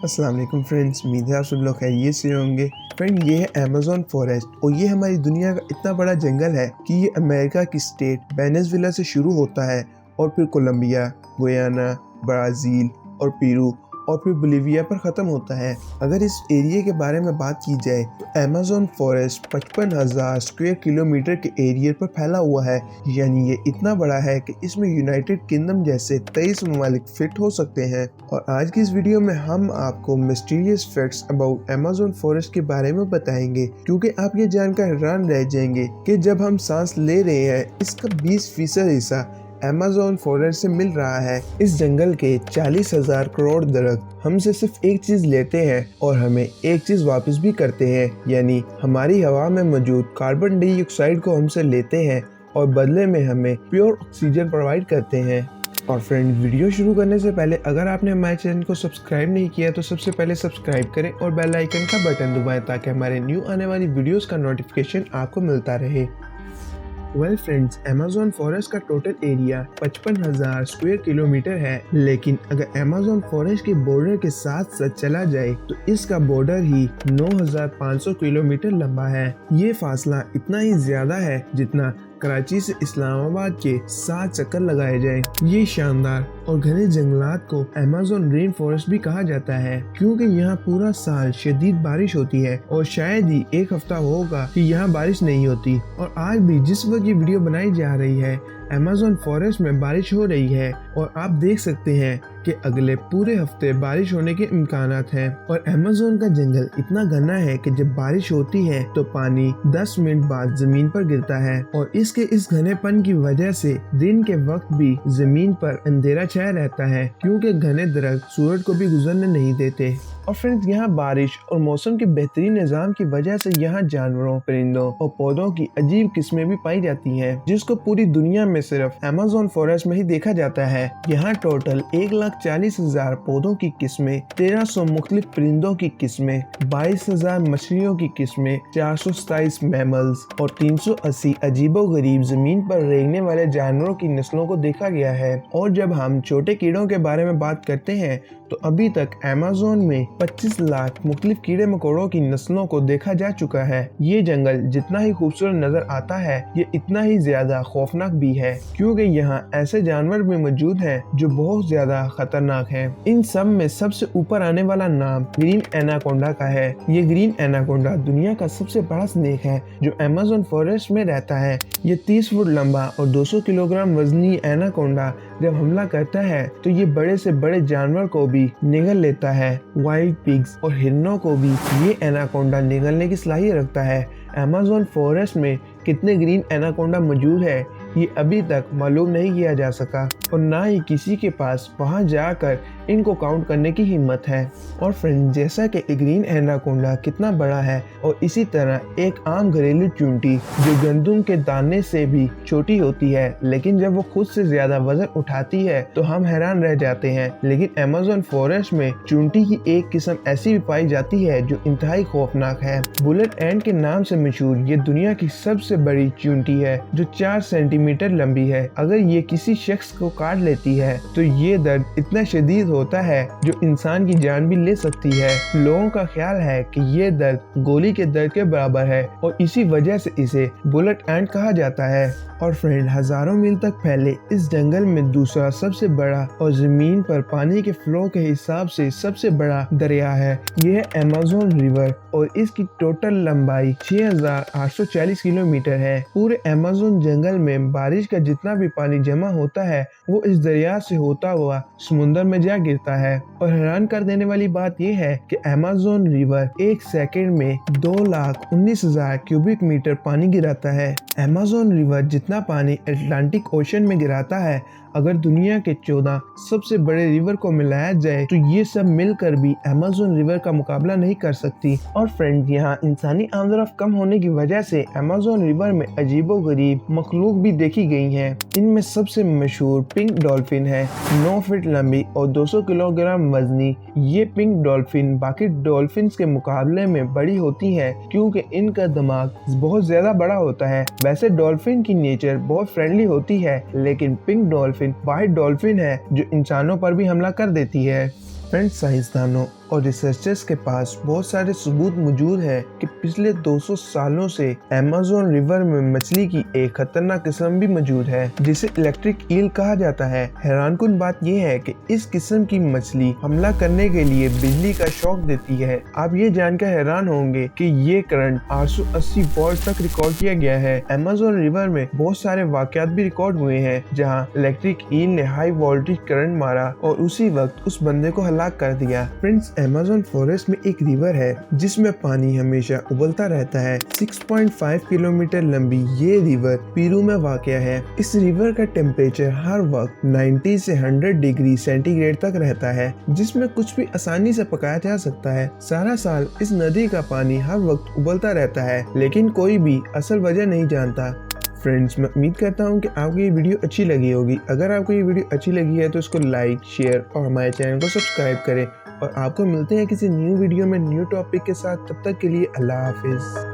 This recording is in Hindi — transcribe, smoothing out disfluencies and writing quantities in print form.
अस्सलाम वालेकुम फ्रेंड्स, उम्मीद है आप सब लोग खैरियत से होंगे। फ्रेंड, ये है अमेज़न फॉरेस्ट और ये हमारी दुनिया का इतना बड़ा जंगल है कि ये अमेरिका की स्टेट वेनेजुएला से शुरू होता है और फिर कोलंबिया, गुयाना, ब्राज़ील और पेरू और फिर बोलिविया पर ख़त्म होता है। अगर इस एरिया के बारे में बात की जाए तो अमेज़न फॉरेस्ट 55,000 स्क्वायर किलोमीटर के एरिया पर फैला हुआ है। यानी ये इतना बड़ा है कि इसमें यूनाइटेड किंगडम जैसे 23 ममालिक फिट हो सकते हैं। और आज की इस वीडियो में हम आपको mysterious facts about Amazon forest के बारे में बताएंगे, क्योंकि आप ये जानकर हैरान रह जाएंगे कि जब हम सांस ले रहे हैं इसका 20% हिस्सा अमेज़न फॉरेस्ट से मिल रहा है। इस जंगल के 40,000 करोड़ दरख्त हमसे सिर्फ एक चीज लेते हैं और हमें एक चीज वापस भी करते हैं, यानी हमारी हवा में मौजूद कार्बन डाइऑक्साइड को हमसे लेते हैं और बदले में हमें प्योर ऑक्सीजन प्रोवाइड करते हैं। और फ्रेंड, वीडियो शुरू करने से पहले अगर आपने हमारे चैनल को सब्सक्राइब नहीं किया तो सबसे पहले सब्सक्राइब करें और बेल आइकन का बटन दबाएं ताकि हमारे न्यू आने वाली वीडियोस का नोटिफिकेशन आपको मिलता रहे। वेल फ्रेंड्स, अमेज़न फॉरेस्ट का टोटल एरिया 55,000 स्क्वायर किलोमीटर है, लेकिन अगर अमेज़न फॉरेस्ट के बॉर्डर के साथ साथ चला जाए तो इसका बॉर्डर ही 9,500 किलोमीटर लंबा है। ये फासला इतना ही ज्यादा है जितना कराची से इस्लामाबाद के 7 चक्कर लगाए जाए। ये शानदार और घने जंगलात को अमेज़न रेन फॉरेस्ट भी कहा जाता है, क्योंकि यहाँ पूरा साल शदीद बारिश होती है और शायद ही एक हफ्ता होगा कि यहाँ बारिश नहीं होती। और आज भी जिस वक्त ये वीडियो बनाई जा रही है अमेज़न फॉरेस्ट में बारिश हो रही है और आप देख सकते हैं कि अगले पूरे हफ्ते बारिश होने के इम्कानात हैं। और अमेज़न का जंगल इतना घना है कि जब बारिश होती है तो पानी 10 मिनट बाद जमीन पर गिरता है और इसके इस घनेपन की वजह से दिन के वक्त भी जमीन पर अंधेरा छाया रहता है, क्योंकि घने दरख्त सूरज को भी गुजरने नहीं देते। और फ्रेंड्स, यहाँ बारिश और मौसम के बेहतरीन निज़ाम की वजह से यहाँ जानवरों, परिंदों और पौधों की अजीब किस्में भी पाई जाती हैं, जिसको पूरी दुनिया में सिर्फ अमेज़न फॉरेस्ट में ही देखा जाता है। यहाँ टोटल 1,40,000 पौधों की किस्में, 1300 मुख्तलिफ परिंदों की किस्में, 22,000 मछलियों की किस्में, 427 मैमल्स और 380 अजीबो गरीब जमीन पर रेंगने वाले जानवरों की नस्लों को देखा गया है। और जब हम छोटे कीड़ों के बारे में बात करते हैं तो अभी तक अमेज़न में 25 लाख मुख्तलिफ कीड़े मकोड़ों की नस्लों को देखा जा चुका है। ये जंगल जितना ही खूबसूरत नजर आता है ये इतना ही ज्यादा खौफनाक भी है, क्योंकि यहाँ ऐसे जानवर भी मौजूद हैं जो बहुत ज्यादा खतरनाक हैं। इन सब में सबसे ऊपर आने वाला नाम ग्रीन एनाकोंडा का है। ये ग्रीन एनाकोंडा दुनिया का सबसे बड़ा स्नेक है जो अमेज़न फॉरेस्ट में रहता है। ये 30 फुट लंबा और 200 किलोग्राम वजनी एनाकोंडा जब हमला करता है तो ये बड़े से बड़े जानवर को भी निगल लेता है। वाइल्ड पिग्स और हिरणों को भी ये एनाकोंडा निगलने की सलाहियत रखता है। अमेज़न फॉरेस्ट में कितने ग्रीन एनाकोंडा मौजूद है ये अभी तक मालूम नहीं किया जा सका और ना ही किसी के पास वहां जाकर इनको काउंट करने की हिम्मत है। और फ्रेंड, जैसा कि ग्रीन एनाकोंडा कितना बड़ा है और इसी तरह एक आम घरेलू चूंटी जो गंदम के दाने से भी छोटी होती है, लेकिन जब वो खुद से ज्यादा वजन उठाती है तो हम हैरान रह जाते हैं। लेकिन अमेज़न फॉरेस्ट में चूंटी की एक किस्म ऐसी भी पाई जाती है जो इंतहाई खौफनाक है। बुलेट एंड के नाम से मशहूर ये दुनिया की सबसे बड़ी चूंटी है जो 4 सेंटीमीटर लंबी है। अगर ये किसी शख्स को काट लेती है तो ये दर्द इतना शदीद होता है जो इंसान की जान भी ले सकती है। लोगों का ख्याल है कि ये दर्द गोली के दर्द के बराबर है और इसी वजह से इसे बुलेट एंट कहा जाता है। और फ्रेंड, हजारों मील तक फैले इस जंगल में दूसरा सबसे बड़ा और जमीन पर पानी के फ्लो के हिसाब से सबसे बड़ा दरिया है। यह है अमेज़न रिवर और इसकी टोटल लंबाई 6,840 किलोमीटर है। पूरे अमेज़न जंगल में बारिश का जितना भी पानी जमा होता है वो इस दरिया से होता हुआ समुद्र में जा गिरता है। और हैरान कर देने वाली बात यह है कि अमेज़न रिवर एक सेकंड में 2,19,000 क्यूबिक मीटर पानी गिराता है। अमेज़न रिवर जितना पानी अटलांटिक ओशन में गिराता है, अगर दुनिया के 14 सबसे बड़े रिवर को मिलाया जाए तो ये सब मिलकर भी अमेज़न रिवर का मुकाबला नहीं कर सकती। और फ्रेंड्स, यहाँ इंसानी आमदरफ्त कम होने की वजह से अमेज़न रिवर में अजीबो गरीब मखलूक भी देखी गई हैं। इनमें सबसे मशहूर पिंक डॉल्फिन है, 9 फीट लंबी और 200 किलोग्राम वजनी। ये पिंक डॉल्फिन बाकी डॉल्फिन के मुकाबले में बड़ी होती है क्योंकि इनका दिमाग बहुत ज्यादा बड़ा होता है। वैसे डॉल्फिन की नेचर बहुत फ्रेंडली होती है, लेकिन पिंक डॉल्फिन वाइट डॉल्फिन है जो इंसानों पर भी हमला कर देती है। फ्रेंड्स, साइंसदानों और रिसर्चर्स के पास बहुत सारे सबूत मौजूद है कि पिछले 200 सालों से अमेज़न रिवर में मछली की एक खतरनाक किस्म भी मौजूद है जिसे इलेक्ट्रिक ईल कहा जाता है। हैरानकुन बात यह है कि इस किस्म की मछली हमला करने के लिए बिजली का शॉक देती है। आप ये जानकर हैरान होंगे कि ये करंट 880 वोल्ट तक रिकॉर्ड किया गया है। अमेज़न रिवर में बहुत सारे वाकयात भी रिकॉर्ड हुए हैं जहाँ इलेक्ट्रिक ईल ने हाई वोल्टेज करंट मारा और उसी वक्त उस बंदे को हलाक कर दिया। फ्रेंड्स, अमेज़न फॉरेस्ट में एक रिवर है जिसमें पानी हमेशा उबलता रहता है। 6.5 किलोमीटर लंबी ये रिवर पेरू में वाक़या है। इस रिवर का टेम्परेचर हर वक्त 90 से 100 डिग्री सेंटीग्रेड तक रहता है, जिसमें कुछ भी आसानी से पकाया जा सकता है। सारा साल इस नदी का पानी हर वक्त उबलता रहता है, लेकिन कोई भी असल वजह नहीं जानता। फ्रेंड्स, मैं उम्मीद करता हूँ कि आपको ये वीडियो अच्छी लगी होगी। अगर आपको ये वीडियो अच्छी लगी है तो इसको लाइक, शेयर और हमारे चैनल को सब्सक्राइब करें। और आपको मिलते हैं किसी न्यू वीडियो में न्यू टॉपिक के साथ। तब तक के लिए अल्लाह हाफिज।